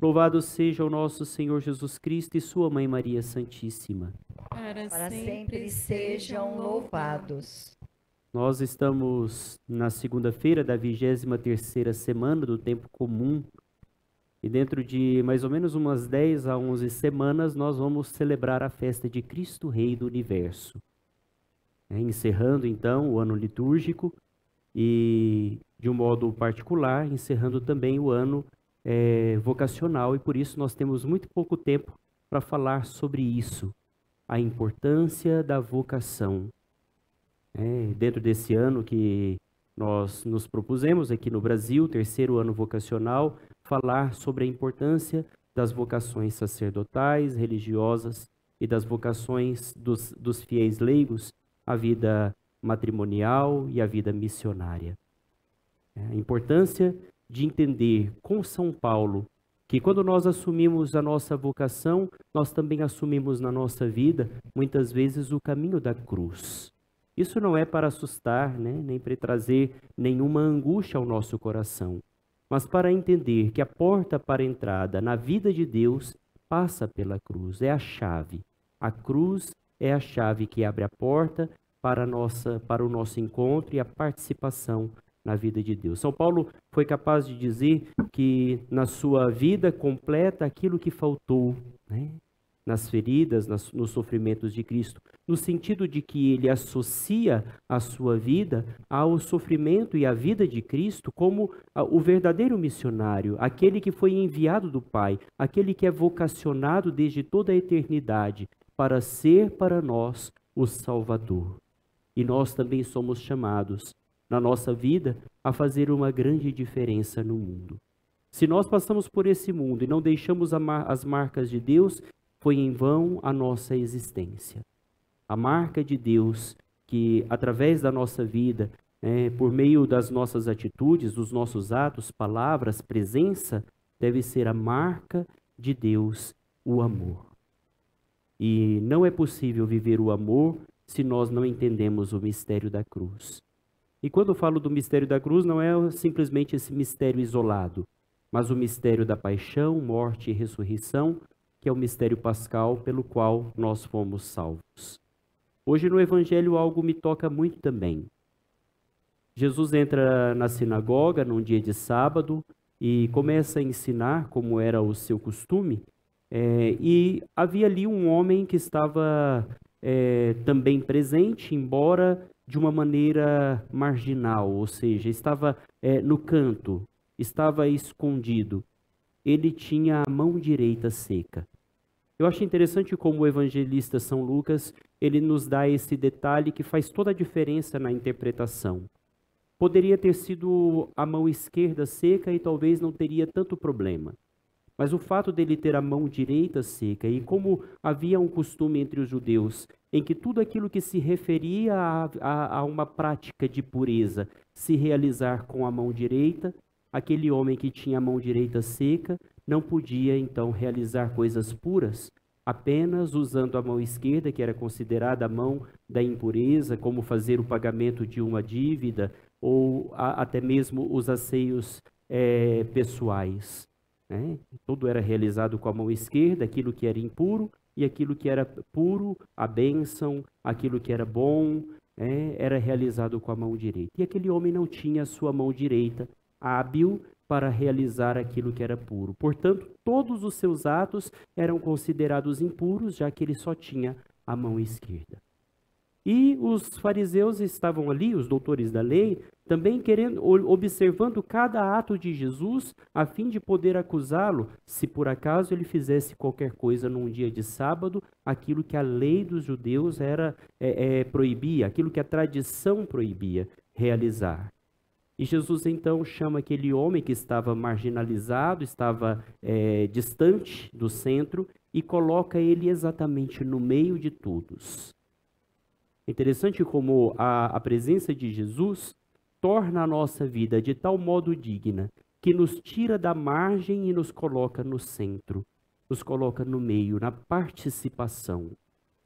Louvado seja o nosso Senhor Jesus Cristo e sua Mãe Maria Santíssima. Para sempre sejam louvados. Nós estamos na segunda-feira da 23ª semana do Tempo Comum e dentro de mais ou menos umas 10 a 11 semanas nós vamos celebrar a festa de Cristo Rei do Universo. Encerrando então o ano litúrgico e de um modo particular encerrando também o ano vocacional, e por isso nós temos muito pouco tempo para falar sobre isso, a importância da vocação. Dentro desse ano que nós nos propusemos aqui no Brasil, terceiro ano vocacional, falar sobre a importância das vocações sacerdotais, religiosas e das vocações dos fiéis leigos à vida matrimonial e à vida missionária. A importância de entender com São Paulo que quando nós assumimos a nossa vocação, nós também assumimos na nossa vida, muitas vezes, o caminho da cruz. Isso não é para assustar, nem para trazer nenhuma angústia ao nosso coração, mas para entender que a porta para a entrada na vida de Deus passa pela cruz, é a chave. A cruz é a chave que abre a porta para o nosso encontro e a participação na vida de Deus. São Paulo foi capaz de dizer que na sua vida completa aquilo que faltou, nas feridas, nos sofrimentos de Cristo, no sentido de que ele associa a sua vida ao sofrimento e à vida de Cristo como o verdadeiro missionário, aquele que foi enviado do Pai, aquele que é vocacionado desde toda a eternidade para ser para nós o Salvador. E nós também somos chamados na nossa vida a fazer uma grande diferença no mundo. Se nós passamos por esse mundo e não deixamos as marcas de Deus, foi em vão a nossa existência. A marca de Deus que, através da nossa vida, por meio das nossas atitudes, dos nossos atos, palavras, presença, deve ser a marca de Deus, o amor. E não é possível viver o amor se nós não entendemos o mistério da cruz. E quando eu falo do mistério da cruz, não é simplesmente esse mistério isolado, mas o mistério da paixão, morte e ressurreição, que é o mistério pascal pelo qual nós fomos salvos. Hoje no Evangelho algo me toca muito também. Jesus entra na sinagoga num dia de sábado e começa a ensinar, como era o seu costume, e havia ali um homem que estava também presente, embora de uma maneira marginal, ou seja, estava no canto, estava escondido. Ele tinha a mão direita seca. Eu acho interessante como o evangelista São Lucas, ele nos dá esse detalhe que faz toda a diferença na interpretação. Poderia ter sido a mão esquerda seca e talvez não teria tanto problema. Mas o fato dele ter a mão direita seca, e como havia um costume entre os judeus, em que tudo aquilo que se referia a uma prática de pureza se realizar com a mão direita, aquele homem que tinha a mão direita seca não podia então realizar coisas puras, apenas usando a mão esquerda, que era considerada a mão da impureza, como fazer o pagamento de uma dívida, ou até mesmo os asseios pessoais. Tudo era realizado com a mão esquerda, aquilo que era impuro, e aquilo que era puro, a bênção, aquilo que era bom, era realizado com a mão direita. E aquele homem não tinha a sua mão direita hábil para realizar aquilo que era puro. Portanto, todos os seus atos eram considerados impuros, já que ele só tinha a mão esquerda. E os fariseus estavam ali, os doutores da lei, também observando cada ato de Jesus, a fim de poder acusá-lo, se por acaso ele fizesse qualquer coisa num dia de sábado, aquilo que a lei dos judeus proibia, aquilo que a tradição proibia realizar. E Jesus então chama aquele homem que estava marginalizado, estava distante do centro, e coloca ele exatamente no meio de todos. Interessante como a presença de Jesus torna a nossa vida de tal modo digna, que nos tira da margem e nos coloca no centro, nos coloca no meio, na participação.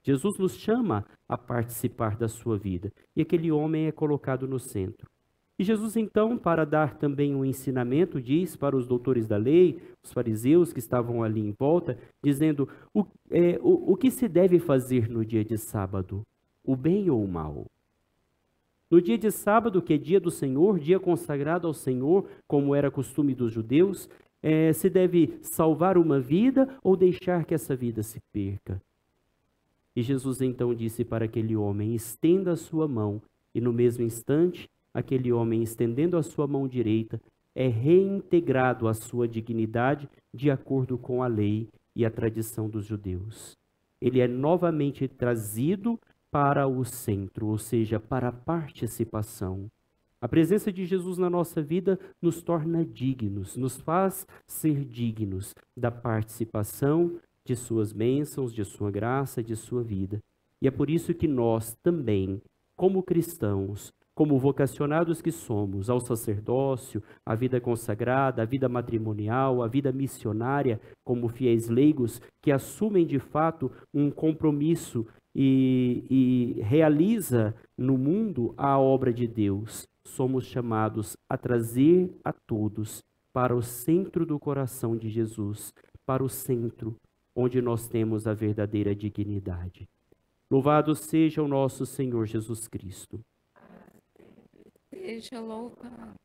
Jesus nos chama a participar da sua vida, e aquele homem é colocado no centro. E Jesus, então, para dar também um ensinamento, diz para os doutores da lei, os fariseus que estavam ali em volta, dizendo o que se deve fazer no dia de sábado, o bem ou o mal? No dia de sábado, que é dia do Senhor, dia consagrado ao Senhor, como era costume dos judeus, se deve salvar uma vida ou deixar que essa vida se perca? E Jesus então disse para aquele homem, estenda a sua mão, e no mesmo instante, aquele homem, estendendo a sua mão direita, é reintegrado à sua dignidade de acordo com a lei e a tradição dos judeus. Ele é novamente trazido para o centro, ou seja, para a participação. A presença de Jesus na nossa vida nos torna dignos, nos faz ser dignos da participação de suas bênçãos, de sua graça, de sua vida. E é por isso que nós também, como cristãos, como vocacionados que somos ao sacerdócio, à vida consagrada, à vida matrimonial, à vida missionária, como fiéis leigos, que assumem de fato um compromisso e realiza no mundo a obra de Deus, somos chamados a trazer a todos para o centro do coração de Jesus, para o centro onde nós temos a verdadeira dignidade. Louvado seja o nosso Senhor Jesus Cristo. Seja louvado.